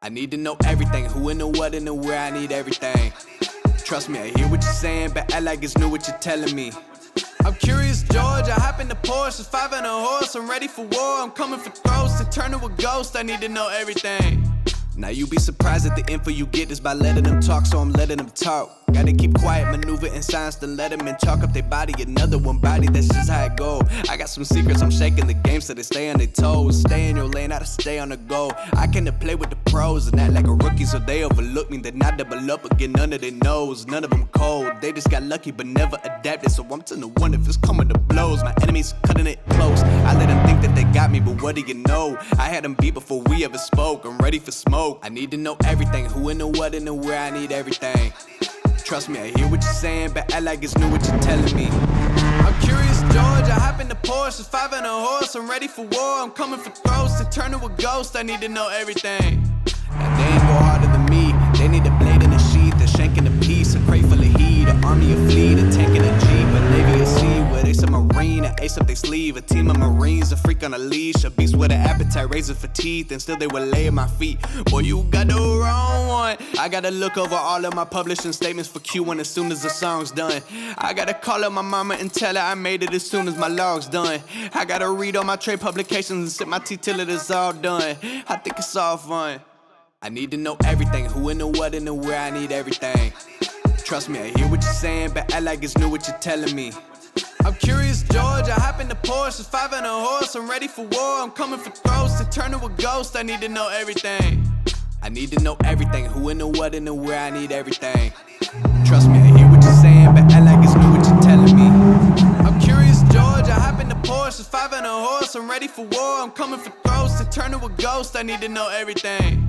I need to know everything, who and the what and the where, I need everything. Trust me, I hear what you're saying, but act like it's new what you're telling me. I'm curious, George, I hop in the Porsche, 5 and a horse, I'm ready for war, I'm coming for throats, to turn to a ghost, I need to know everything. Now you be surprised at the info you get is by letting them talk, so I'm letting them talk. Gotta keep quiet, maneuver in silence to let them in, chalk up their body, another one body, that's just how it go. I got some secrets, I'm shaking the game so they stay on their toes. Stay in your lane, I to stay on the go. I can play with the pros and act like a rookie so they overlook me. Then I double up again, none of their nose, none of them cold. They just got lucky but never adapted, so I'm to one if it's coming to blows. My enemies cutting it close, I let them think that they got me, but what do you know? I had them beat before we ever spoke, I'm ready for smoke. I need to know everything, who and the what and the where, I need everything. Trust me, I hear what you're saying, but act like it's new what you're telling me. I'm curious, George, I hop in the Porsche, 5 and a horse, I'm ready for war, I'm coming for throats, to turn to a ghost, I need to know everything. Now they ain't go harder than me, they need a blade in a sheath, a shank in a piece, a crate full of heat, an army of fleet, a tank in a jeep, a navy at sea, where they submarine, an ace up their sleeve, a team of marines, a freak on a leash, a beast with an appetite, razor for teeth, and still they would lay at my feet. Boy, you got the wrong one. I gotta look over all of my publishing statements for Q1 as soon as the song's done. I gotta call up my mama and tell her I made it as soon as my log's done. I gotta read all my trade publications and sip my tea till it is all done. I think it's all fun. I need to know everything, who and the what and the where, I need everything. Trust me, I hear what you're saying, but act like it's new what you're telling me. I'm curious, George, I hop in the Porsche, 5 and a horse, I'm ready for war, I'm coming for throats, to turn to a ghost, I need to know everything. I need to know everything, who and the what and the where, I need everything. Trust me, I hear what you're saying, but act like it's new what you're telling me. I'm curious, George, I hop in the Porsche, 5 and a horse, I'm ready for war, I'm coming for throats, to turn to a ghost, I need to know everything.